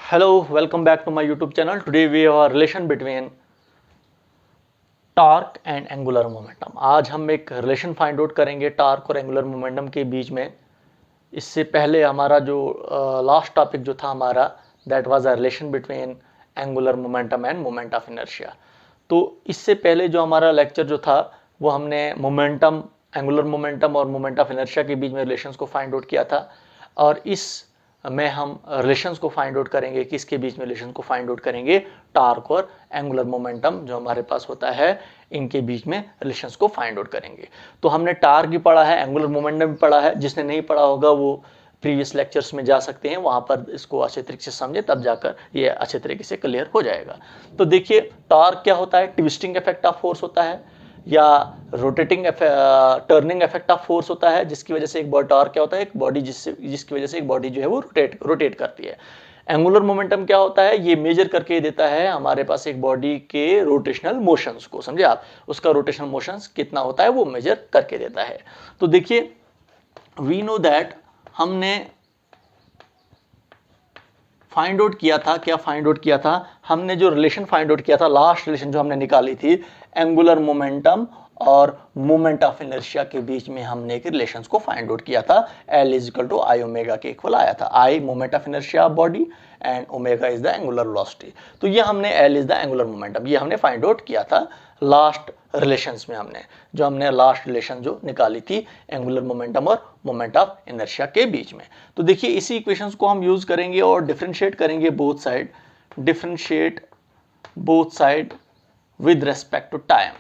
Hello, welcome back to my YouTube channel. Today we have a relation between torque and angular momentum. आज हम एक relation find out करेंगे torque और angular momentum के बीच में। इससे पहले हमारा जो लास्ट टॉपिक जो था हमारा, that was a relation between angular momentum end moment of inertia. तो इससे पहले जो हमारा लेक्चर जो था वो हमने मोमेंटम, एंगुलर मोमेंटम और मोमेंट ऑफ इनर्शिया के बीच में रिलेशंस को फाइंड आउट किया था, और इस में हम रिलेशंस को फाइंड आउट करेंगे। किसके बीच में रिलेशन को फाइंड आउट करेंगे? टॉर्क और एंगुलर मोमेंटम जो हमारे पास होता है, इनके बीच में रिलेशंस को फाइंड आउट करेंगे। तो हमने टॉर्क भी पढ़ा है, एंगुलर मोमेंटम भी पढ़ा है। जिसने नहीं पढ़ा होगा वो प्रीवियस लेक्चर्स में जा सकते हैं, वहां पर इसको अच्छे तरीके से समझे, तब जाकर ये अच्छे तरीके से क्लियर हो जाएगा। तो देखिए, टॉर्क क्या होता है? ट्विस्टिंग इफेक्ट ऑफ फोर्स होता है, या rotating turning effect of force होता है, जिसकी वजह से एक बॉडी, टॉर्क क्या होता है? एक बॉडी जिसकी वजह से एक बॉडी जो है वो रोटेट करती है। एंगुलर मोमेंटम क्या होता है? ये मेजर करके देता है हमारे पास एक बॉडी के रोटेशनल मोशंस को। समझे आप? उसका रोटेशनल मोशंस कितना होता है वो मेजर करके देता है। तो देखिए, वी नो दैट हमने फाइंड आउट किया था, क्या फाइंड आउट किया था हमने? जो रिलेशन फाइंड आउट किया था, लास्ट रिलेशन जो हमने निकाली थी, एंगुलर मोमेंटम और मोमेंट ऑफ इनर्शिया के बीच में हमने एक रिलेशन को फाइंड आउट किया था। L is equal to I omega के इक्वल आया था। I moment of inertia of body and omega is the angular velocity. तो ये हमने L is the angular momentum, ये हमने फाइंड आउट किया था लास्ट रिलेशंस में। हमने लास्ट रिलेशन जो निकाली थी एंगुलर मोमेंटम और मोमेंट ऑफ इनर्शिया के बीच में। तो देखिए, इसी इक्वेशंस को हम यूज करेंगे और डिफरेंशिएट करेंगे both side, differentiate both side with respect to time.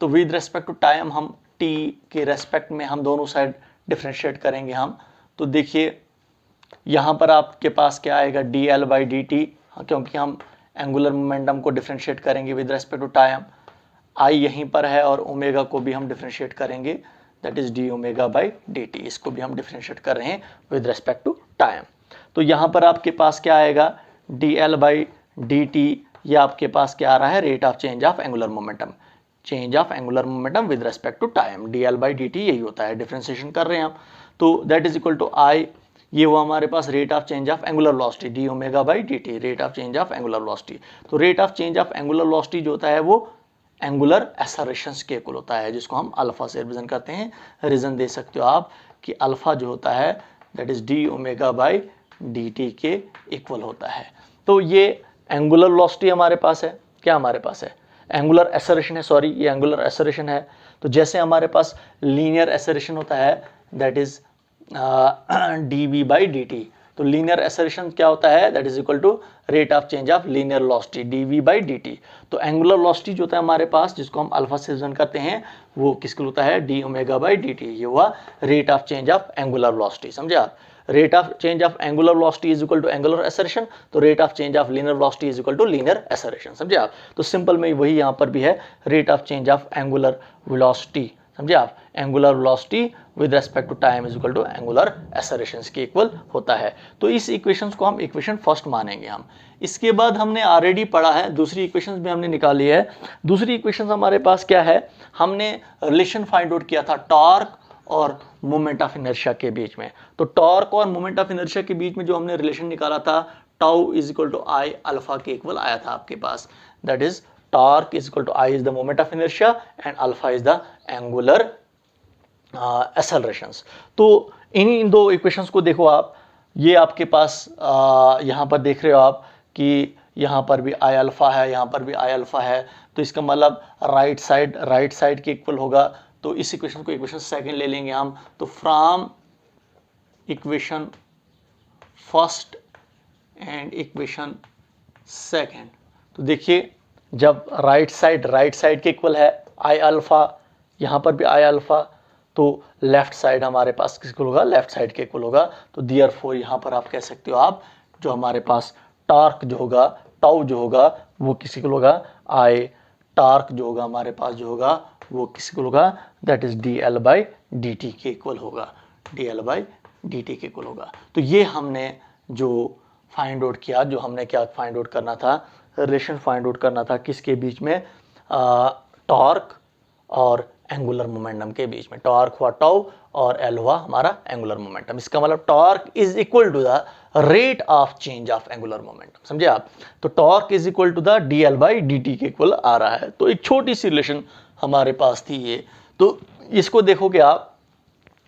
तो विद रेस्पेक्ट टू टाइम हम t के रेस्पेक्ट में हम दोनों साइड डिफरेंशिएट करेंगे हम। तो देखिए, यहाँ पर आपके पास क्या आएगा? dl बाई डी टी, क्योंकि हम एंगुलर मोमेंटम को डिफरेंशिएट करेंगे with respect to time. I यहीं पर है और ओमेगा को भी हम डिफरेंशिएट करेंगे, that is D omega by D T. इसको भी हम डिफरेंशिएट कर रहे हैं विद रेस्पेक्ट टू टाइम। तो यहाँ पर आपके पास क्या आएगा? dl बाई डी टी, ये आपके पास क्या आ रहा है? Rate of change of angular momentum, change of angular momentum with respect to time. dl by D T यही होता है, डिफरेंशिएशन कर रहे हैं हम। तो that is equal to I, ये वो हमारे पास rate of change of angular velocity, D omega by D T, rate of change of angular velocity. तो rate of change of angular velocity जो होता है वो एंगुलर एक्सेलरेशंस के इक्वल होता है, जिसको हम अल्फा से रिप्रेजेंट करते हैं। रीजन दे सकते हो आप कि अल्फा जो होता है that is D omega by D T के इक्वल होता है। तो ये एंगुलर वेलोसिटी हमारे पास है, क्या हमारे पास है? एंगुलर एक्सेलरेशन है, सॉरी, ये एंगुलर एक्सेलरेशन है। तो जैसे हमारे पास लीनियर एक्सेलरेशन होता है that is D V by D T. तो लीनियर एक्सेलरेशन क्या होता है? That is equal to rate of change of linear velocity, D V by D T. तो एंगुलर वेलोसिटी जो होता है हमारे पास, जिसको हम अल्फा से रिप्रेजेंट करते हैं, वो किसके होता है? D omega by D T. ये हुआ rate of change of angular velocity. समझे आप? Rate of change of angular velocity is equal to angular acceleration, तो rate of change of linear velocity is equal to linear acceleration. समझे आप? तो simple में वही यहाँ पर भी है, rate of change of angular velocity. समझे आप? Angular velocity with respect to time is equal to angular acceleration के इक्वल होता है। तो इस इक्वेशंस को हम इक्वेशन फर्स्ट मानेंगे हम। इसके बाद हमने ऑलरेडी पढ़ा है, दूसरी इक्वेशंस भी हमने निकाली है। दूसरी इक्वेशंस हमारे पास क्या है? हमने रिलेशन फाइंड आउट किया था टॉर्क और मोमेंट ऑफ इनर्शिया के बीच में। तो टॉर्क और मोमेंट ऑफ इनर्शिया के बीच में जो हमने रिलेशन निकाला था, tau is equal to I alpha के इक्वल आया था आपके पास। That is torque is equal to I is the moment of inertia and alpha is the angular accelerations. तो इन दो इक्वेशंस को देखो आप, ये आपके पास यहाँ पर देख रहे हो आप कि यहाँ पर भी आई अल्फा है, यहाँ पर भी आई अल्फा है। तो इसका मतलब राइट साइड के इक्वल होगा। तो इस इक्वेशन को इक्वेशन सेकंड ले लेंगे हम। तो from equation first and equation second, तो देखिए, जब राइट साइड के इक्वल है आई अल्फा, यहाँ पर भी आई अल्फा, तो लेफ्ट साइड हमारे पास किसको होगा? लेफ्ट साइड के इक्वल होगा। तो देयरफॉर यहाँ पर आप कह सकते हो आप, जो हमारे पास टॉर्क जो होगा, टाउ जो होगा, वो किसी को होगा? आई टॉर्क जो होगा हमारे पास जो होगा वो किसको होगा? That is D L by D T के इक्वल होगा, D L by D T के इक्वल होगा। तो ये हमने जो फाइंड आउट किया, जो हमने क्या फाइंड आउट करना था? रिलेशन फाइंड आउट करना था किसके बीच में? टॉर्क और एंगुलर मोमेंटम के बीच में। टॉर्क हुआ टाउ और एल हुआ हमारा एंगुलर मोमेंटम। इसका मतलब torque is equal to the rate of change of angular momentum, समझे आप। तो torque is equal to the D L by D T के इक्वल आ रहा है। तो एक छोटी सी रिलेशन हमारे पास थी ये, तो इसको देखोगे आप,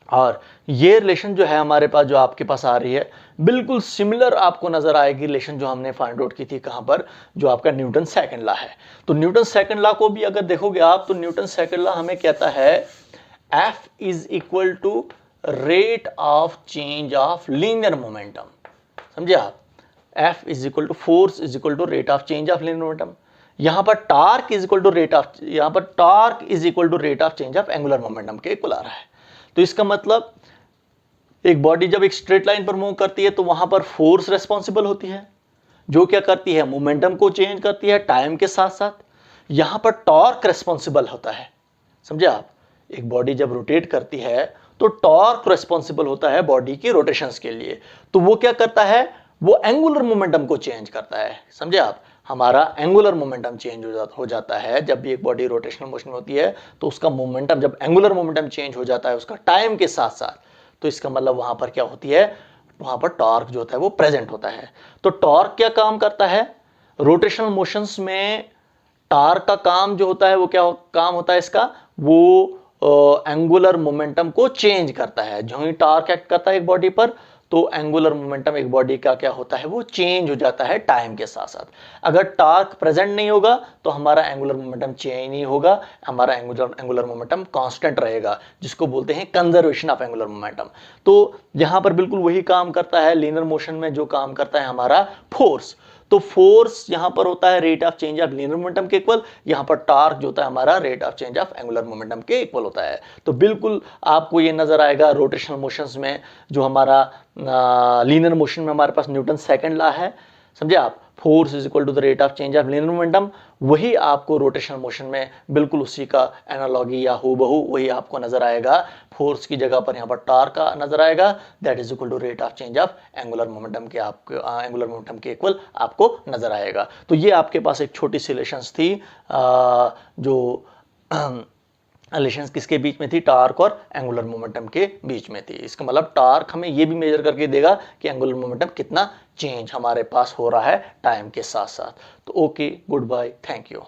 और ये रिलेशन जो है हमारे पास, जो आपके पास आ रही है, बिल्कुल सिमिलर आपको नजर आएगी रिलेशन जो हमने फाइंड आउट की थी कहां पर, जो आपका न्यूटन सेकंड लॉ है। तो न्यूटन सेकंड लॉ को भी अगर देखोगे आप, तो न्यूटन सेकंड लॉ हमें कहता है F is equal to rate of change of linear momentum, समझे आप। F is equal to force is equal to rate of change of linear momentum. यहां पर torque is equal to rate of, यहां पर torque is equal to rate of change of angular momentum के equal आ रहा है। तो इसका मतलब एक बॉडी जब एक स्ट्रेट लाइन पर मूव करती है तो वहां पर फोर्स रेस्पॉन्सिबल होती है, जो क्या करती है, मोमेंटम को चेंज करती है टाइम के साथ साथ। यहां पर टॉर्क रेस्पॉन्सिबल होता है, समझे आप। एक बॉडी जब रोटेट करती है तो टॉर्क रेस्पॉन्सिबल होता है बॉडी की रोटेशंस के लिए। तो वो क्या करता है, वो एंगुलर मोमेंटम को चेंज करता है, समझे आप। हमारा एंगुलर मोमेंटम चेंज हो जाता है जब भी एक बॉडी रोटेशनल मोशन में होती है, तो उसका मोमेंटम, जब एंगुलर मोमेंटम चेंज हो जाता है उसका टाइम के साथ साथ, तो इसका मतलब वहां पर क्या होती है, वहां पर टॉर्क जो होता है वो प्रेजेंट होता है। तो टॉर्क क्या काम करता है, रोटेशनल मोशंस में टॉर्क का काम जो होता है वो क्या काम होता है इसका, वो एंगुलर मोमेंटम को चेंज करता है। जो ही टॉर्क एक्ट करता है एक बॉडी पर, तो एंगुलर मोमेंटम एक बॉडी का क्या होता है, वो चेंज हो जाता है टाइम के साथ साथ। अगर टॉर्क प्रेजेंट नहीं होगा तो हमारा एंगुलर मोमेंटम चेंज नहीं होगा, हमारा एंगुलर मोमेंटम कांस्टेंट रहेगा, जिसको बोलते हैं कंजर्वेशन ऑफ एंगुलर मोमेंटम। तो यहां पर बिल्कुल वही काम करता है लीनियर मोशन में जो काम करता है हमारा फोर्स। तो फोर्स यहां पर होता है rate of change of linear momentum के इक्वल, यहां पर टॉर्क जो होता है हमारा rate of change of angular momentum के इक्वल होता है। तो बिल्कुल आपको ये नजर आएगा रोटेशनल मोशंस में, जो हमारा लीनियर मोशन में हमारे पास न्यूटन सेकंड लॉ है, समझे आप। Force is equal to the rate of change of linear momentum, वही आपको रोटेशनल मोशन में बिल्कुल उसी का एनालॉगी या हूबहू वही आपको नजर आएगा। फोर्स की जगह पर यहाँ पर टॉर्क का नजर आएगा, that is equal to rate of change of angular momentum के, आपको एंगुलर मोमेंटम के इक्वल आपको नजर आएगा। तो ये आपके पास एक छोटी सी रिलेशंस थी, जो रिलेशंस किसके बीच में थी, टॉर्क और एंगुलर मोमेंटम के बीच में थी। इसका मतलब टॉर्क हमें ये भी मेजर करके देगा कि एंगुलर मोमेंटम कितना चेंज हमारे पास हो रहा है टाइम के साथ साथ। तो okay, good bye, thank you.